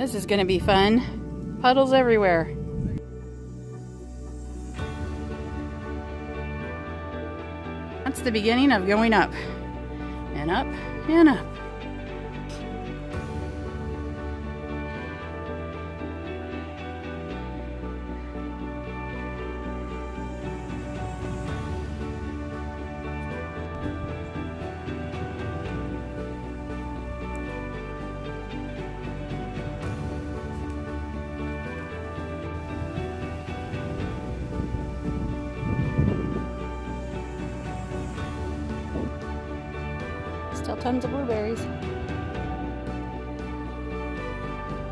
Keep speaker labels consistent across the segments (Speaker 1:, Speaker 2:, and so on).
Speaker 1: This is gonna be fun. Puddles everywhere. That's the beginning of going up and up and up. Still tons of blueberries.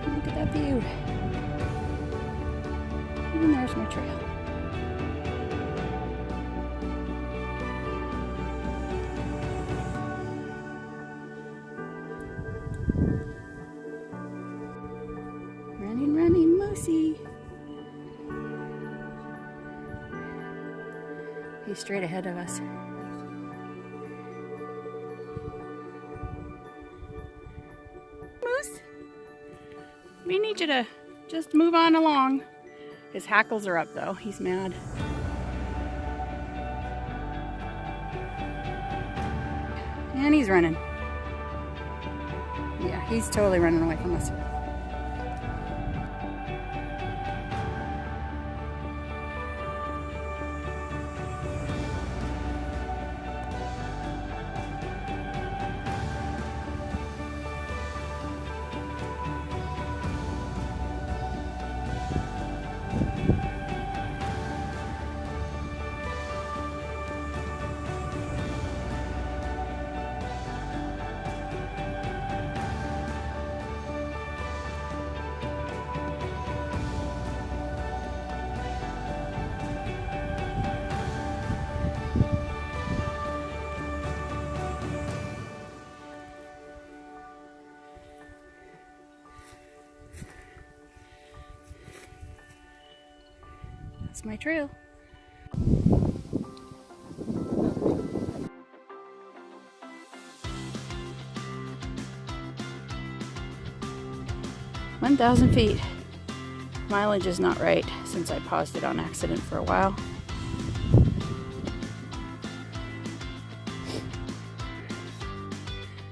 Speaker 1: Look at that view. And there's my trail. Running, running, Moosey. He's straight ahead of us. We need you to just move on along. His hackles are up though. He's mad. And he's running. Yeah, he's totally running away from us. That's my trail. "1,000 feet. Mileage is not right since I paused it on accident for a while.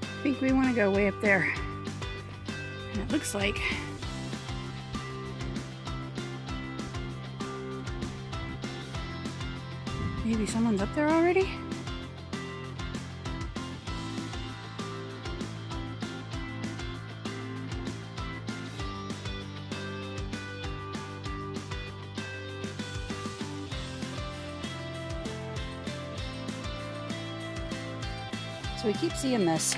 Speaker 1: I think we want to go way up there. And it looks like maybe someone's up there already? So we keep seeing this.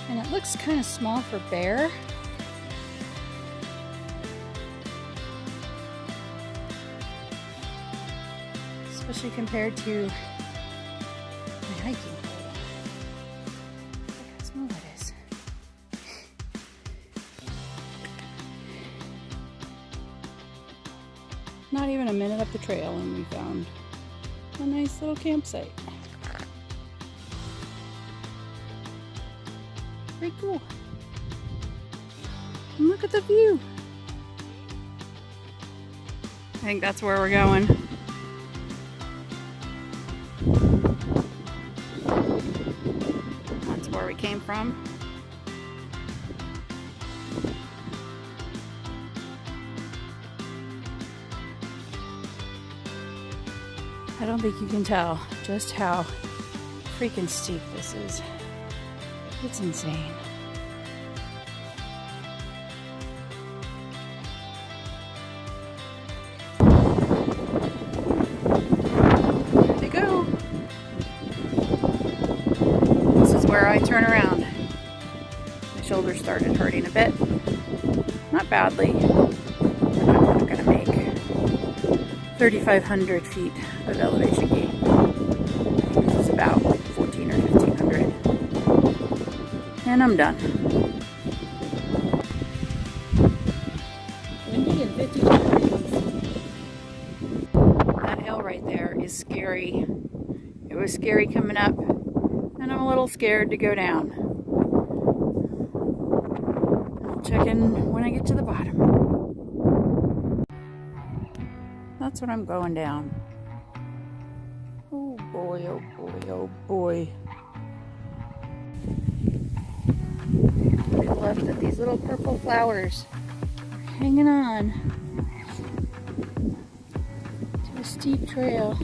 Speaker 1: And it looks kind of small for bear. Especially compared to my hiking pole. Look how small it is. Not even a minute up the trail and we found a nice little campsite. Pretty cool. And look at the view. I think that's where we're going. That's where we came from. I don't think you can tell just how freaking steep this is. It's insane. There they go. This is where I turn around. My shoulders started hurting a bit. Not badly, but I'm not gonna make 3,500 feet of elevation gain. I think this is about 14 or 1,500. And I'm done. Windy and 52 degrees. That hill right there is scary. It was scary coming up, and I'm a little scared to go down. I'll check in when I get to the bottom. That's what I'm going down. Oh boy, oh boy, oh boy. I love that these little purple flowers are hanging on to a steep trail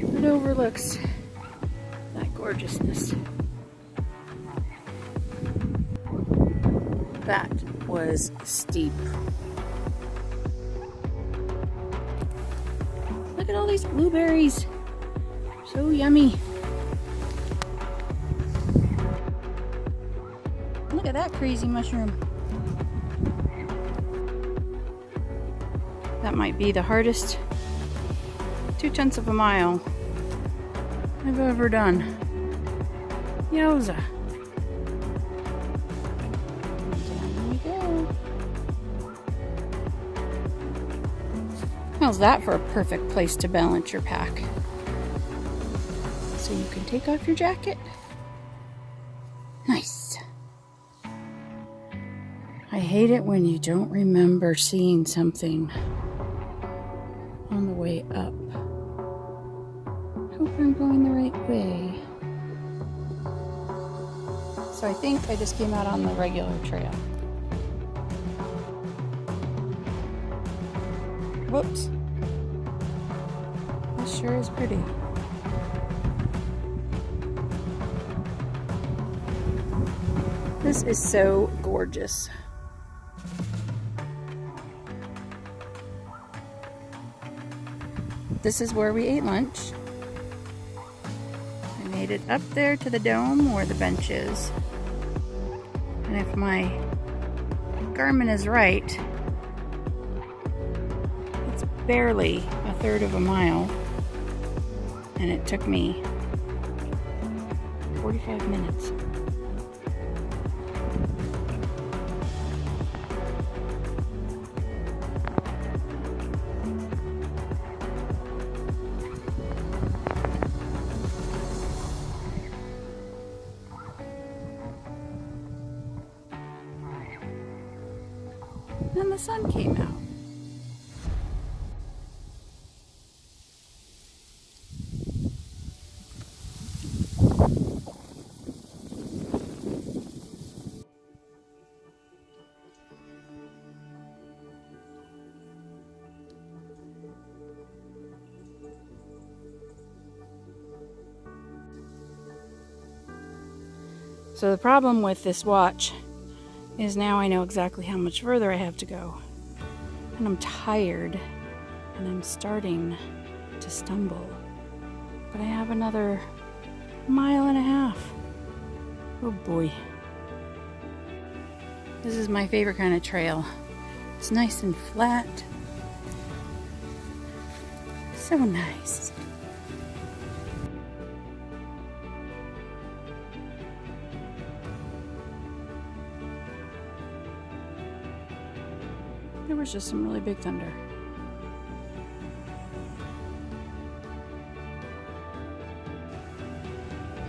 Speaker 1: that overlooks that gorgeousness. That was steep. Look at all these blueberries. So yummy. Look at that crazy mushroom. That might be the hardest 2/10 of a mile I've ever done. Yowza. Down we go. How's that for a perfect place to balance your pack? So you can take off your jacket. Nice. I hate it when you don't remember seeing something on the way up. Hope I'm going the right way. So I think I just came out on the regular trail. Whoops. This sure is pretty. This is so gorgeous. This is where we ate lunch. I made it up there to the dome where the bench is. And if my Garmin is right, it's barely 1/3 of a mile. And it took me 45 minutes. And the sun came out. So the problem with this watch is now I know exactly how much further I have to go. And I'm tired and I'm starting to stumble. But I have another 1.5 miles. Oh boy. This is my favorite kind of trail. It's nice and flat. So nice. There was just some really big thunder.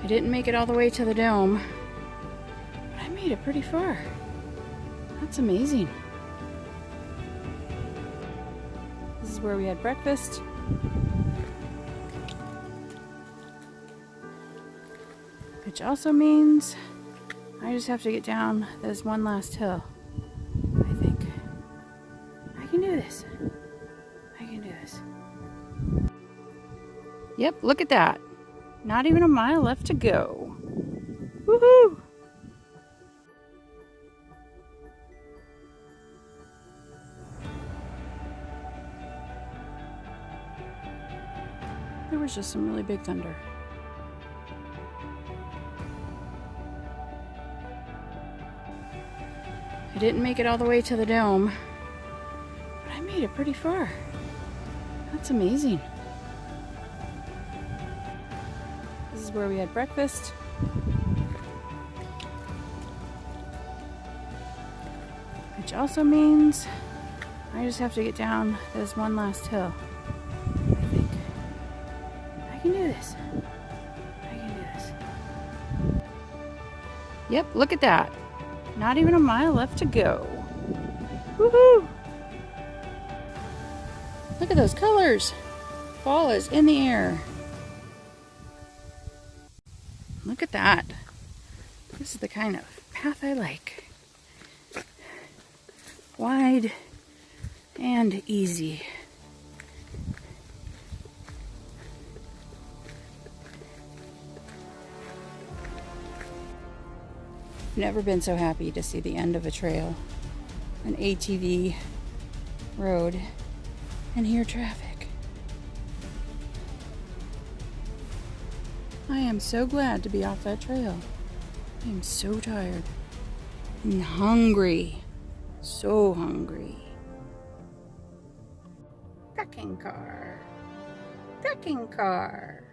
Speaker 1: I didn't make it all the way to the dome, but I made it pretty far. That's amazing. This is where we had breakfast. Which also means I just have to get down this one last hill. I think. I can do this. I can do this. Yep, look at that. Not even 1 mile left to go. Woohoo! There was just some really big thunder. I didn't make it all the way to the dome, but I made it pretty far. That's amazing. This is where we had breakfast. Which also means I just have to get down this one last hill. I think. I can do this. I can do this. Yep, look at that. Not even a mile left to go. Woohoo! Look at those colors. Fall is in the air. Look at that. This is the kind of path I like. Wide and easy. I've never been so happy to see the end of a trail, an ATV road, and hear traffic. I am so glad to be off that trail. I am so tired and hungry. So hungry. Trekking car. Trekking car.